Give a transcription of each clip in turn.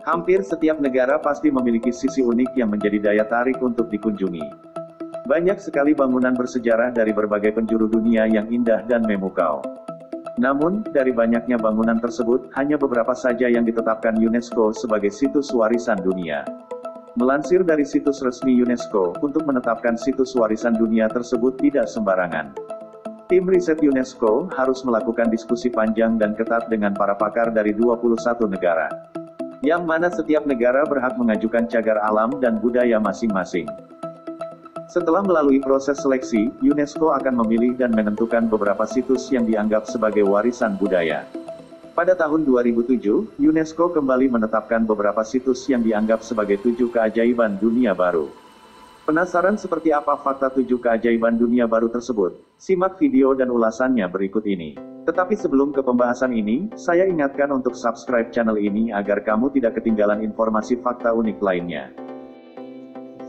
Hampir setiap negara pasti memiliki sisi unik yang menjadi daya tarik untuk dikunjungi. Banyak sekali bangunan bersejarah dari berbagai penjuru dunia yang indah dan memukau. Namun, dari banyaknya bangunan tersebut, hanya beberapa saja yang ditetapkan UNESCO sebagai situs warisan dunia. Melansir dari situs resmi UNESCO, untuk menetapkan situs warisan dunia tersebut tidak sembarangan. Tim riset UNESCO harus melakukan diskusi panjang dan ketat dengan para pakar dari 21 negara. Yang mana setiap negara berhak mengajukan cagar alam dan budaya masing-masing. Setelah melalui proses seleksi, UNESCO akan memilih dan menentukan beberapa situs yang dianggap sebagai warisan budaya. Pada tahun 2007, UNESCO kembali menetapkan beberapa situs yang dianggap sebagai 7 keajaiban dunia baru. Penasaran seperti apa fakta 7 keajaiban dunia baru tersebut? Simak video dan ulasannya berikut ini. Tetapi sebelum ke pembahasan ini, saya ingatkan untuk subscribe channel ini agar kamu tidak ketinggalan informasi fakta unik lainnya.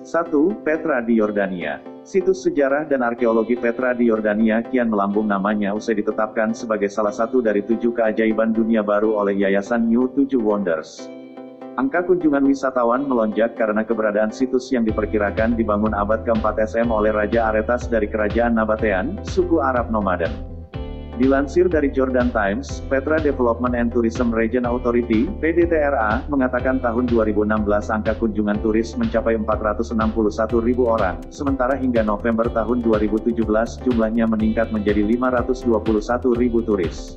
1. Petra di Yordania. Situs sejarah dan arkeologi Petra di Yordania kian melambung namanya usai ditetapkan sebagai salah satu dari 7 keajaiban dunia baru oleh Yayasan New 7 Wonders. Angka kunjungan wisatawan melonjak karena keberadaan situs yang diperkirakan dibangun abad ke-4 SM oleh Raja Aretas dari Kerajaan Nabatean, suku Arab Nomaden. Dilansir dari Jordan Times, Petra Development and Tourism Region Authority, PDTRA, mengatakan tahun 2016 angka kunjungan turis mencapai 461.000 orang, sementara hingga November tahun 2017 jumlahnya meningkat menjadi 521.000 turis.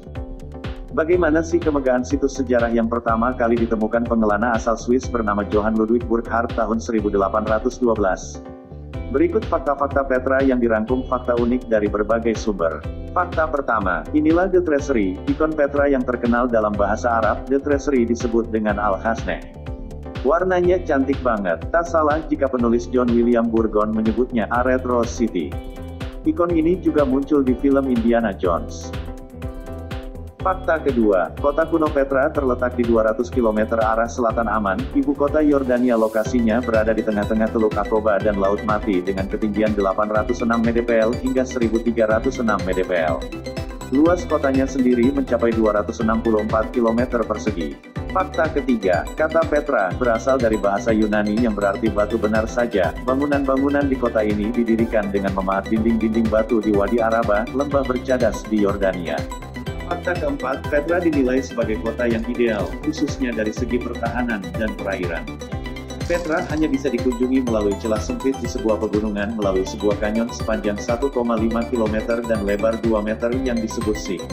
Bagaimana sih kemegahan situs sejarah yang pertama kali ditemukan pengelana asal Swiss bernama Johann Ludwig Burckhardt tahun 1812? Berikut fakta-fakta Petra yang dirangkum fakta unik dari berbagai sumber. Fakta pertama, inilah The Treasury, ikon Petra yang terkenal dalam bahasa Arab. The Treasury disebut dengan Al-Hasneh. Warnanya cantik banget, tak salah jika penulis John William Burgon menyebutnya A Red Rose City. Ikon ini juga muncul di film Indiana Jones. Fakta kedua, kota kuno Petra terletak di 200 km arah selatan Amman, ibu kota Yordania. Lokasinya berada di tengah-tengah Teluk Aqaba dan Laut Mati dengan ketinggian 806 mdpl hingga 1306 mdpl. Luas kotanya sendiri mencapai 264 km persegi. Fakta ketiga, kata Petra berasal dari bahasa Yunani yang berarti batu. Benar saja, bangunan-bangunan di kota ini didirikan dengan memahat dinding-dinding batu di Wadi Araba, lembah bercadas di Yordania. Fakta keempat, Petra dinilai sebagai kota yang ideal, khususnya dari segi pertahanan dan perairan. Petra hanya bisa dikunjungi melalui celah sempit di sebuah pegunungan melalui sebuah kanyon sepanjang 1,5 km dan lebar 2 meter yang disebut Sik.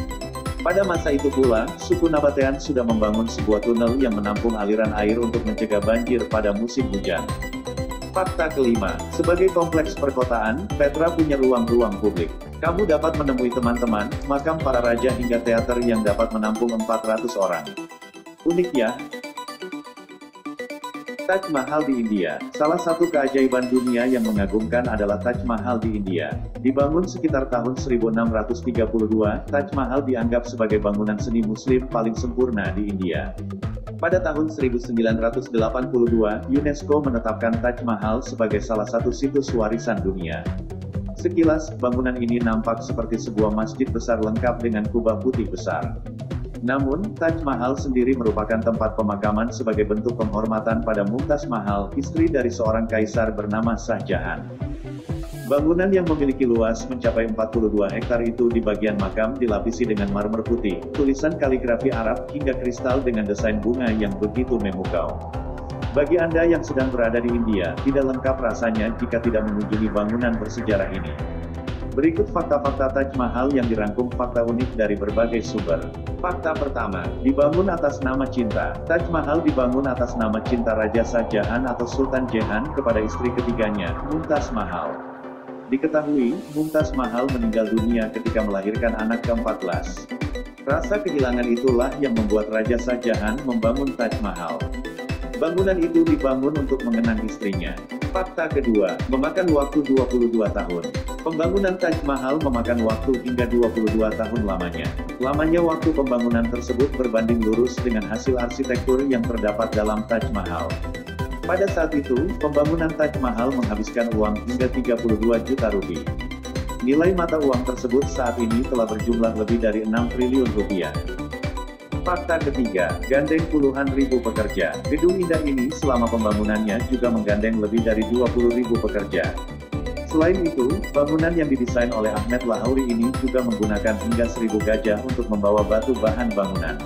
Pada masa itu pula, suku Nabatean sudah membangun sebuah tunnel yang menampung aliran air untuk mencegah banjir pada musim hujan. Fakta kelima, sebagai kompleks perkotaan, Petra punya ruang-ruang publik. Kamu dapat menemui teman-teman, makam para raja hingga teater yang dapat menampung 400 orang. Unik ya? Taj Mahal di India. Salah satu keajaiban dunia yang mengagumkan adalah Taj Mahal di India. Dibangun sekitar tahun 1632, Taj Mahal dianggap sebagai bangunan seni muslim paling sempurna di India. Pada tahun 1982, UNESCO menetapkan Taj Mahal sebagai salah satu situs warisan dunia. Sekilas, bangunan ini nampak seperti sebuah masjid besar lengkap dengan kubah putih besar. Namun, Taj Mahal sendiri merupakan tempat pemakaman sebagai bentuk penghormatan pada Mumtaz Mahal, istri dari seorang kaisar bernama Shah Jahan. Bangunan yang memiliki luas mencapai 42 hektar itu di bagian makam dilapisi dengan marmer putih, tulisan kaligrafi Arab, hingga kristal dengan desain bunga yang begitu memukau. Bagi Anda yang sedang berada di India, tidak lengkap rasanya jika tidak mengunjungi bangunan bersejarah ini. Berikut fakta-fakta Taj Mahal yang dirangkum fakta unik dari berbagai sumber. Fakta pertama, dibangun atas nama cinta. Taj Mahal dibangun atas nama cinta Raja Shah Jahan atau Sultan Jehan kepada istri ketiganya, Mumtaz Mahal. Diketahui, Mumtaz Mahal meninggal dunia ketika melahirkan anak ke-14. Rasa kehilangan itulah yang membuat Raja Shah Jahan membangun Taj Mahal. Bangunan itu dibangun untuk mengenang istrinya. Fakta kedua, memakan waktu 22 tahun. Pembangunan Taj Mahal memakan waktu hingga 22 tahun lamanya. Lamanya waktu pembangunan tersebut berbanding lurus dengan hasil arsitektur yang terdapat dalam Taj Mahal. Pada saat itu, pembangunan Taj Mahal menghabiskan uang hingga 32 juta rupiah. Nilai mata uang tersebut saat ini telah berjumlah lebih dari 6 triliun rupiah. Fakta ketiga, gandeng puluhan ribu pekerja. Gedung indah ini selama pembangunannya juga menggandeng lebih dari 20.000 pekerja. Selain itu, bangunan yang didesain oleh Ahmed Lahouri ini juga menggunakan hingga 1000 gajah untuk membawa batu bahan bangunan.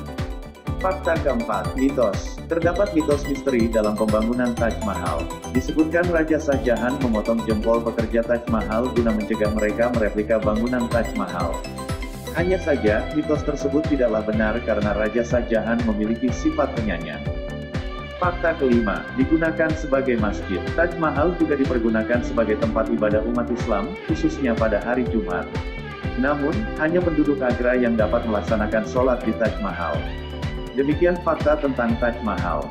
Fakta keempat, mitos. Terdapat mitos misteri dalam pembangunan Taj Mahal. Disebutkan Raja Shah Jahan memotong jempol pekerja Taj Mahal guna mencegah mereka mereplika bangunan Taj Mahal. Hanya saja, mitos tersebut tidaklah benar karena Raja Shah Jahan memiliki sifat penyayang. Fakta kelima, digunakan sebagai masjid. Taj Mahal juga dipergunakan sebagai tempat ibadah umat Islam, khususnya pada hari Jumat. Namun, hanya penduduk Agra yang dapat melaksanakan sholat di Taj Mahal. Demikian fakta tentang Taj Mahal.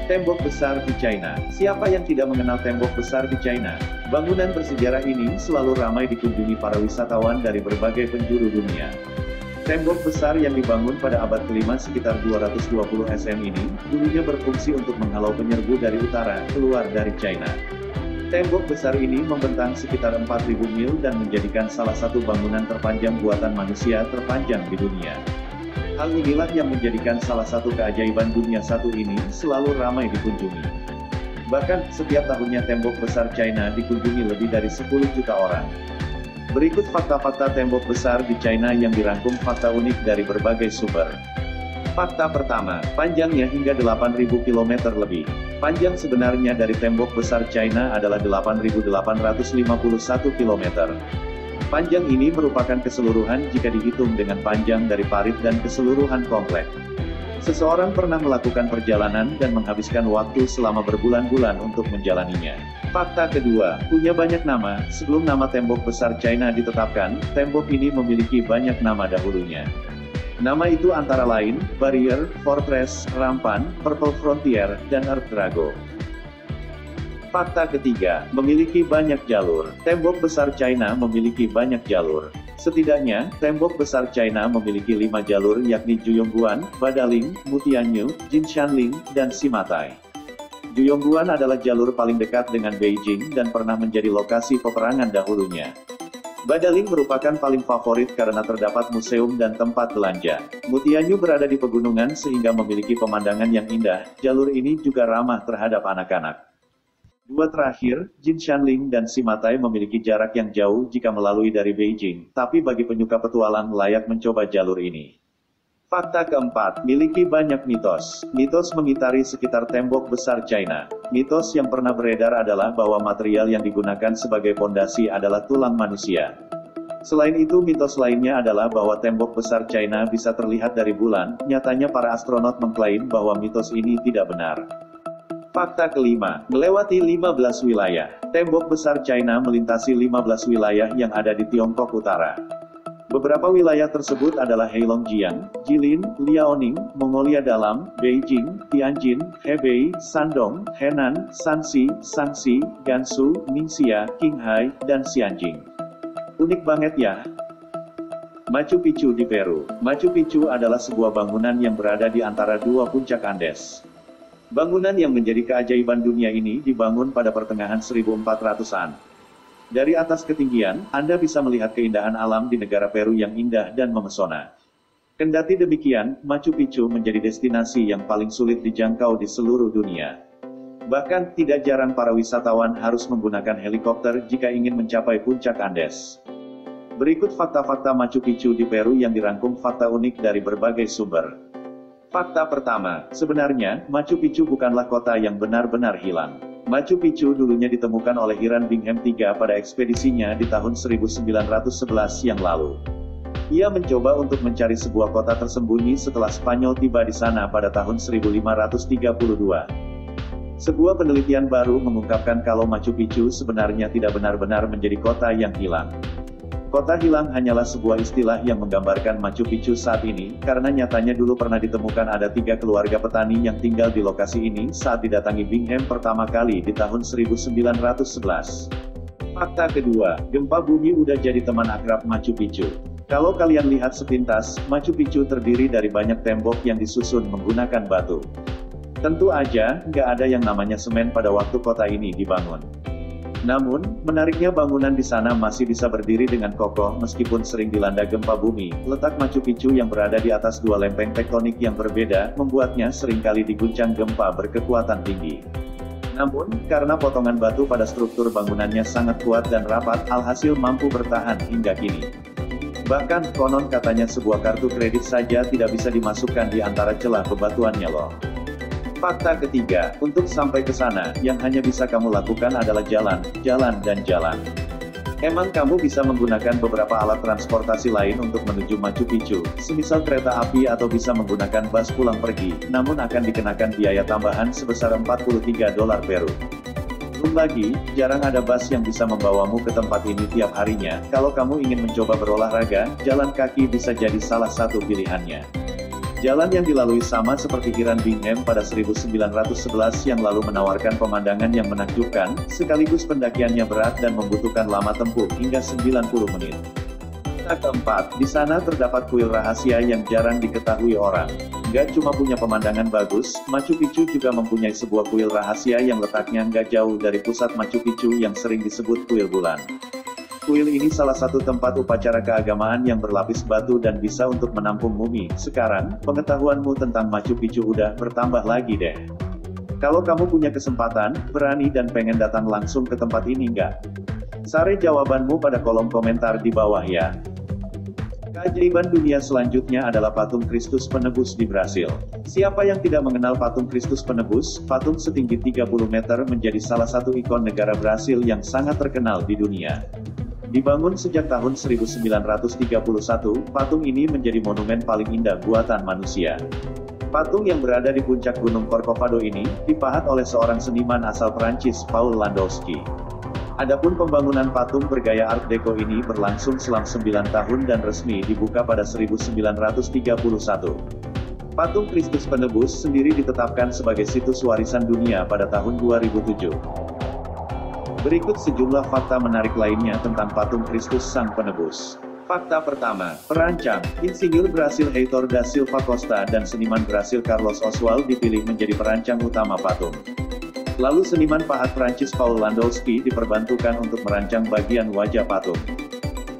Tembok besar di China. Siapa yang tidak mengenal tembok besar di China? Bangunan bersejarah ini selalu ramai dikunjungi para wisatawan dari berbagai penjuru dunia. Tembok besar yang dibangun pada abad kelima sekitar 220 SM ini, dulunya berfungsi untuk menghalau penyerbu dari utara, keluar dari China. Tembok besar ini membentang sekitar 4.000 mil dan menjadikan salah satu bangunan terpanjang buatan manusia terpanjang di dunia. Hal inilah yang menjadikan salah satu keajaiban dunia satu ini selalu ramai dikunjungi. Bahkan, setiap tahunnya tembok besar China dikunjungi lebih dari 10 juta orang. Berikut fakta-fakta tembok besar di China yang dirangkum fakta unik dari berbagai sumber. Fakta pertama, panjangnya hingga 8.000 km lebih. Panjang sebenarnya dari tembok besar China adalah 8.851 km. Panjang ini merupakan keseluruhan jika dihitung dengan panjang dari parit dan keseluruhan komplek. Seseorang pernah melakukan perjalanan dan menghabiskan waktu selama berbulan-bulan untuk menjalaninya. Fakta kedua, punya banyak nama. Sebelum nama tembok besar China ditetapkan, tembok ini memiliki banyak nama dahulunya. Nama itu antara lain, Barrier, Fortress, Rampan, Purple Frontier, dan Earth Drago. Fakta ketiga, memiliki banyak jalur. Tembok besar China memiliki banyak jalur. Setidaknya, tembok besar China memiliki 5 jalur yakni Juyongguan, Badaling, Mutianyu, Jinshanling, dan Simatai. Juyongguan adalah jalur paling dekat dengan Beijing dan pernah menjadi lokasi peperangan dahulunya. Badaling merupakan paling favorit karena terdapat museum dan tempat belanja. Mutianyu berada di pegunungan sehingga memiliki pemandangan yang indah. Jalur ini juga ramah terhadap anak-anak. Dua terakhir, Jinshanling dan Simatai memiliki jarak yang jauh jika melalui dari Beijing, tapi bagi penyuka petualang layak mencoba jalur ini. Fakta keempat, miliki banyak mitos. Mitos mengitari sekitar tembok besar China. Mitos yang pernah beredar adalah bahwa material yang digunakan sebagai pondasi adalah tulang manusia. Selain itu, mitos lainnya adalah bahwa tembok besar China bisa terlihat dari bulan. Nyatanya para astronot mengklaim bahwa mitos ini tidak benar. Fakta kelima, melewati 15 wilayah. Tembok besar China melintasi 15 wilayah yang ada di Tiongkok Utara. Beberapa wilayah tersebut adalah Heilongjiang, Jilin, Liaoning, Mongolia Dalam, Beijing, Tianjin, Hebei, Shandong, Henan, Shanxi, Shaanxi, Gansu, Ningxia, Qinghai, dan Xianjing. Unik banget ya. Machu Picchu di Peru. Machu Picchu adalah sebuah bangunan yang berada di antara dua puncak Andes. Bangunan yang menjadi keajaiban dunia ini dibangun pada pertengahan 1400-an. Dari atas ketinggian, Anda bisa melihat keindahan alam di negara Peru yang indah dan memesona. Kendati demikian, Machu Picchu menjadi destinasi yang paling sulit dijangkau di seluruh dunia. Bahkan, tidak jarang para wisatawan harus menggunakan helikopter jika ingin mencapai puncak Andes. Berikut fakta-fakta Machu Picchu di Peru yang dirangkum fakta unik dari berbagai sumber. Fakta pertama, sebenarnya, Machu Picchu bukanlah kota yang benar-benar hilang. Machu Picchu dulunya ditemukan oleh Hiram Bingham III pada ekspedisinya di tahun 1911 yang lalu. Ia mencoba untuk mencari sebuah kota tersembunyi setelah Spanyol tiba di sana pada tahun 1532. Sebuah penelitian baru mengungkapkan kalau Machu Picchu sebenarnya tidak benar-benar menjadi kota yang hilang. Kota hilang hanyalah sebuah istilah yang menggambarkan Machu Picchu saat ini, karena nyatanya dulu pernah ditemukan ada 3 keluarga petani yang tinggal di lokasi ini saat didatangi Bingham pertama kali di tahun 1911. Fakta kedua, gempa bumi udah jadi teman akrab Machu Picchu. Kalau kalian lihat sepintas, Machu Picchu terdiri dari banyak tembok yang disusun menggunakan batu. Tentu aja, nggak ada yang namanya semen pada waktu kota ini dibangun. Namun, menariknya bangunan di sana masih bisa berdiri dengan kokoh meskipun sering dilanda gempa bumi. Letak Machu Picchu yang berada di atas dua lempeng tektonik yang berbeda, membuatnya seringkali diguncang gempa berkekuatan tinggi. Namun, karena potongan batu pada struktur bangunannya sangat kuat dan rapat, alhasil mampu bertahan hingga kini. Bahkan, konon katanya sebuah kartu kredit saja tidak bisa dimasukkan di antara celah bebatuannya loh. Fakta ketiga, untuk sampai ke sana, yang hanya bisa kamu lakukan adalah jalan, jalan, dan jalan. Emang kamu bisa menggunakan beberapa alat transportasi lain untuk menuju Machu Picchu, semisal kereta api atau bisa menggunakan bus pulang pergi, namun akan dikenakan biaya tambahan sebesar $43 Peru. Belum lagi, jarang ada bus yang bisa membawamu ke tempat ini tiap harinya. Kalau kamu ingin mencoba berolahraga, jalan kaki bisa jadi salah satu pilihannya. Jalan yang dilalui sama seperti Kiran Bingham pada 1911 yang lalu menawarkan pemandangan yang menakjubkan, sekaligus pendakiannya berat dan membutuhkan lama tempuh hingga 90 menit. Fakta keempat, di sana terdapat kuil rahasia yang jarang diketahui orang. Nggak cuma punya pemandangan bagus, Machu Picchu juga mempunyai sebuah kuil rahasia yang letaknya nggak jauh dari pusat Machu Picchu yang sering disebut kuil bulan. Kuil ini salah satu tempat upacara keagamaan yang berlapis batu dan bisa untuk menampung mumi. Sekarang, pengetahuanmu tentang Machu Picchu udah bertambah lagi deh. Kalau kamu punya kesempatan, berani dan pengen datang langsung ke tempat ini nggak? Sare jawabanmu pada kolom komentar di bawah ya. Keajaiban dunia selanjutnya adalah patung Kristus Penebus di Brasil. Siapa yang tidak mengenal patung Kristus Penebus? Patung setinggi 30 meter menjadi salah satu ikon negara Brasil yang sangat terkenal di dunia. Dibangun sejak tahun 1931, patung ini menjadi monumen paling indah buatan manusia. Patung yang berada di puncak Gunung Corcovado ini, dipahat oleh seorang seniman asal Prancis, Paul Landowski. Adapun pembangunan patung bergaya Art Deco ini berlangsung selama 9 tahun dan resmi dibuka pada 1931. Patung Kristus Penebus sendiri ditetapkan sebagai situs warisan dunia pada tahun 2007. Berikut sejumlah fakta menarik lainnya tentang patung Kristus Sang Penebus. Fakta pertama, perancang, insinyur Brasil Heitor da Silva Costa dan seniman Brasil Carlos Oswald dipilih menjadi perancang utama patung. Lalu seniman pahat Prancis Paul Landowski diperbantukan untuk merancang bagian wajah patung.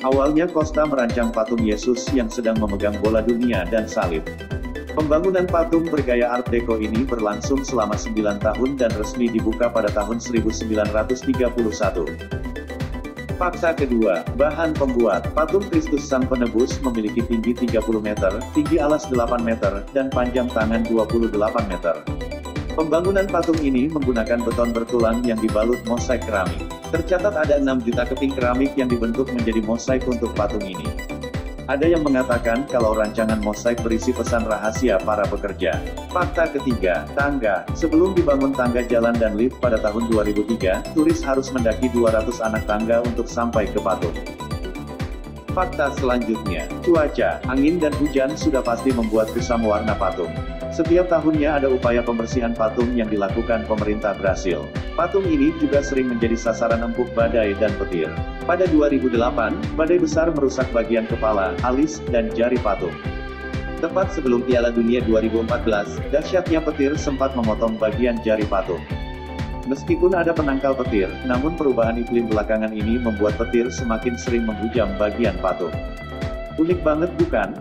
Awalnya Costa merancang patung Yesus yang sedang memegang bola dunia dan salib. Pembangunan patung bergaya Art Deco ini berlangsung selama 9 tahun dan resmi dibuka pada tahun 1931. Fakta kedua, bahan pembuat. Patung Kristus Sang Penebus memiliki tinggi 30 meter, tinggi alas 8 meter, dan panjang tangan 28 meter. Pembangunan patung ini menggunakan beton bertulang yang dibalut mosaik keramik. Tercatat ada 6 juta keping keramik yang dibentuk menjadi mosaik untuk patung ini. Ada yang mengatakan kalau rancangan mosaik berisi pesan rahasia para pekerja. Fakta ketiga, tangga. Sebelum dibangun tangga jalan dan lift pada tahun 2003, turis harus mendaki 200 anak tangga untuk sampai ke patung. Fakta selanjutnya, cuaca, angin dan hujan sudah pasti membuat kusam warna patung. Setiap tahunnya ada upaya pembersihan patung yang dilakukan pemerintah Brasil. Patung ini juga sering menjadi sasaran empuk badai dan petir. Pada 2008, badai besar merusak bagian kepala, alis, dan jari patung. Tepat sebelum Piala Dunia 2014, dahsyatnya petir sempat memotong bagian jari patung. Meskipun ada penangkal petir, namun perubahan iklim belakangan ini membuat petir semakin sering menghujam bagian patung. Unik banget bukan?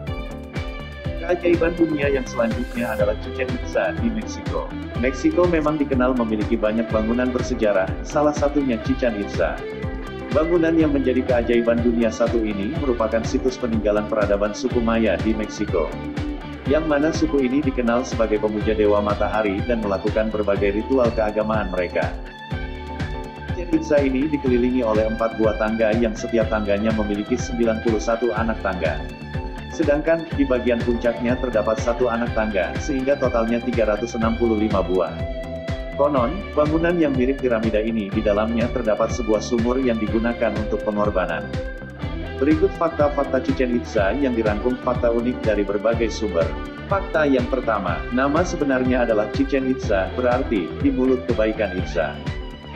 Keajaiban dunia yang selanjutnya adalah Chichén Itzá di Meksiko. Meksiko memang dikenal memiliki banyak bangunan bersejarah, salah satunya Chichén Itzá. Bangunan yang menjadi keajaiban dunia satu ini merupakan situs peninggalan peradaban suku Maya di Meksiko. Yang mana suku ini dikenal sebagai pemuja dewa matahari dan melakukan berbagai ritual keagamaan mereka. Chichén Itzá ini dikelilingi oleh 4 buah tangga yang setiap tangganya memiliki 91 anak tangga. Sedangkan, di bagian puncaknya terdapat 1 anak tangga, sehingga totalnya 365 buah. Konon, bangunan yang mirip piramida ini di dalamnya terdapat sebuah sumur yang digunakan untuk pengorbanan. Berikut fakta-fakta Chichén Itzá yang dirangkum fakta unik dari berbagai sumber. Fakta yang pertama, nama sebenarnya adalah Chichén Itzá, berarti, di mulut kebaikan Itzá.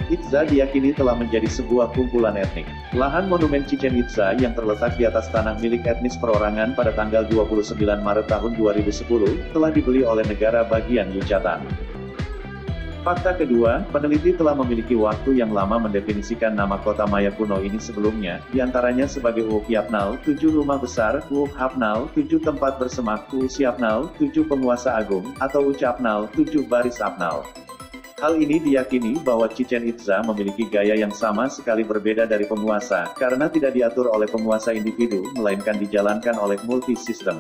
Itzá diyakini telah menjadi sebuah kumpulan etnik. Lahan monumen Chichén Itzá yang terletak di atas tanah milik etnis perorangan pada tanggal 29 Maret tahun 2010, telah dibeli oleh negara bagian Yucatan. Fakta kedua, peneliti telah memiliki waktu yang lama mendefinisikan nama kota Maya kuno ini sebelumnya, diantaranya sebagai Ukyapnal, 7 rumah besar, Hapnal, 7 tempat bersemak, Siapnal, 7 penguasa agung, atau Ucapnal, 7 baris Apnal. Hal ini diyakini bahwa Chichen Itza memiliki gaya yang sama sekali berbeda dari penguasa, karena tidak diatur oleh penguasa individu, melainkan dijalankan oleh multi-sistem.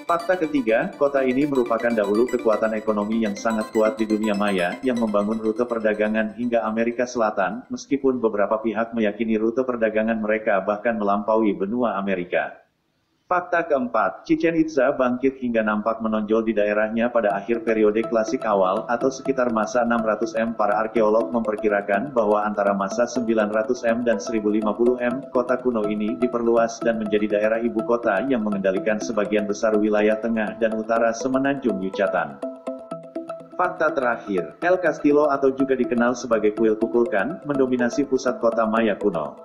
Fakta ketiga, kota ini merupakan dahulu kekuatan ekonomi yang sangat kuat di dunia maya, yang membangun rute perdagangan hingga Amerika Selatan, meskipun beberapa pihak meyakini rute perdagangan mereka bahkan melampaui benua Amerika. Fakta keempat, Chichen Itza bangkit hingga nampak menonjol di daerahnya pada akhir periode klasik awal, atau sekitar masa 600 M. Para arkeolog memperkirakan bahwa antara masa 900 M dan 1050 M, kota kuno ini diperluas dan menjadi daerah ibu kota yang mengendalikan sebagian besar wilayah tengah dan utara semenanjung Yucatan. Fakta terakhir, El Castillo atau juga dikenal sebagai kuil Kukulkan, mendominasi pusat kota Maya kuno.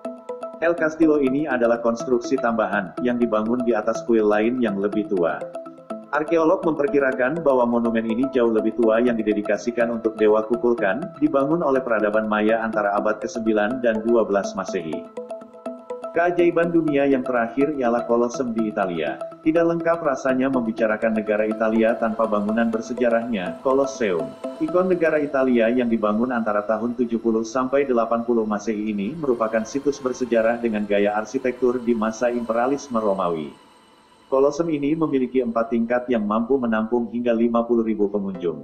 El Castillo ini adalah konstruksi tambahan, yang dibangun di atas kuil lain yang lebih tua. Arkeolog memperkirakan bahwa monumen ini jauh lebih tua yang didedikasikan untuk Dewa Kukulkan, dibangun oleh peradaban Maya antara abad ke-9 dan 12 Masehi. Keajaiban dunia yang terakhir ialah Colosseum di Italia. Tidak lengkap rasanya membicarakan negara Italia tanpa bangunan bersejarahnya, Colosseum. Ikon negara Italia yang dibangun antara tahun 70 sampai 80 Masehi ini merupakan situs bersejarah dengan gaya arsitektur di masa imperialisme Romawi. Colosseum ini memiliki 4 tingkat yang mampu menampung hingga 50.000 pengunjung.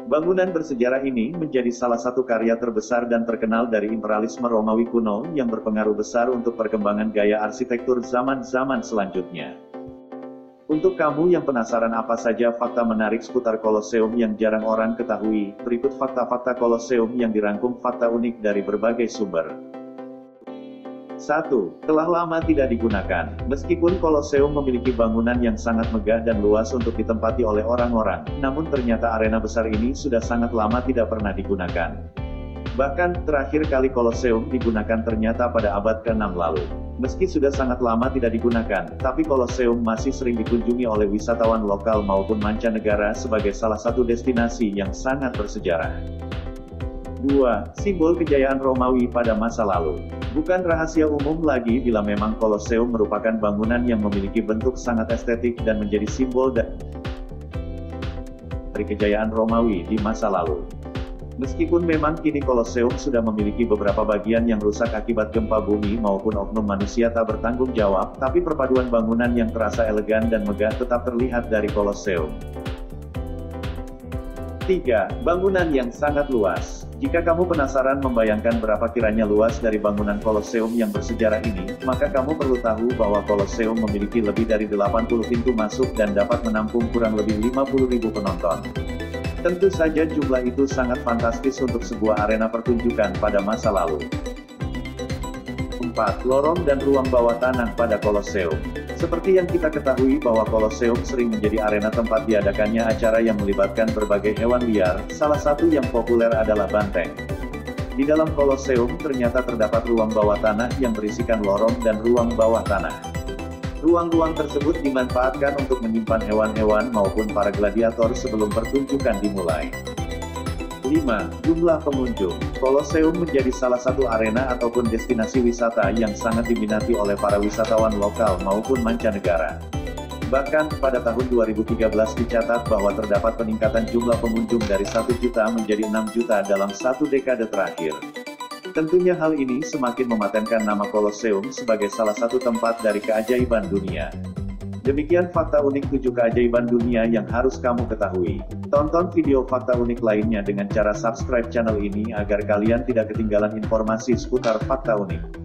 Bangunan bersejarah ini menjadi salah satu karya terbesar dan terkenal dari imperialisme Romawi kuno yang berpengaruh besar untuk perkembangan gaya arsitektur zaman-zaman selanjutnya. Untuk kamu yang penasaran apa saja fakta menarik seputar Colosseum yang jarang orang ketahui, berikut fakta-fakta Colosseum yang dirangkum fakta unik dari berbagai sumber. 1. Telah lama tidak digunakan. Meskipun Colosseum memiliki bangunan yang sangat megah dan luas untuk ditempati oleh orang-orang, namun ternyata arena besar ini sudah sangat lama tidak pernah digunakan. Bahkan, terakhir kali Colosseum digunakan ternyata pada abad ke-6 lalu. Meski sudah sangat lama tidak digunakan, tapi Colosseum masih sering dikunjungi oleh wisatawan lokal maupun mancanegara sebagai salah satu destinasi yang sangat bersejarah. 2. Simbol kejayaan Romawi pada masa lalu. Bukan rahasia umum lagi bila memang Colosseum merupakan bangunan yang memiliki bentuk sangat estetik dan menjadi simbol dari kejayaan Romawi di masa lalu. Meskipun memang kini Colosseum sudah memiliki beberapa bagian yang rusak akibat gempa bumi maupun oknum manusia tak bertanggung jawab, tapi perpaduan bangunan yang terasa elegan dan megah tetap terlihat dari Colosseum. 3. Bangunan yang sangat luas. Jika kamu penasaran membayangkan berapa kiranya luas dari bangunan Colosseum yang bersejarah ini, maka kamu perlu tahu bahwa Colosseum memiliki lebih dari 80 pintu masuk dan dapat menampung kurang lebih 50.000 penonton. Tentu saja jumlah itu sangat fantastis untuk sebuah arena pertunjukan pada masa lalu. 4. Lorong dan ruang bawah tanah pada Colosseum. Seperti yang kita ketahui bahwa Colosseum sering menjadi arena tempat diadakannya acara yang melibatkan berbagai hewan liar, salah satu yang populer adalah banteng. Di dalam Colosseum ternyata terdapat ruang bawah tanah yang berisikan lorong dan ruang bawah tanah. Ruang-ruang tersebut dimanfaatkan untuk menyimpan hewan-hewan maupun para gladiator sebelum pertunjukan dimulai. 5. Jumlah pengunjung. Colosseum menjadi salah satu arena ataupun destinasi wisata yang sangat diminati oleh para wisatawan lokal maupun mancanegara. Bahkan, pada tahun 2013 dicatat bahwa terdapat peningkatan jumlah pengunjung dari 1 juta menjadi 6 juta dalam 1 dekade terakhir. Tentunya hal ini semakin mematenkan nama Colosseum sebagai salah satu tempat dari keajaiban dunia. Demikian fakta unik 7 keajaiban dunia yang harus kamu ketahui. Tonton video fakta unik lainnya dengan cara subscribe channel ini agar kalian tidak ketinggalan informasi seputar fakta unik.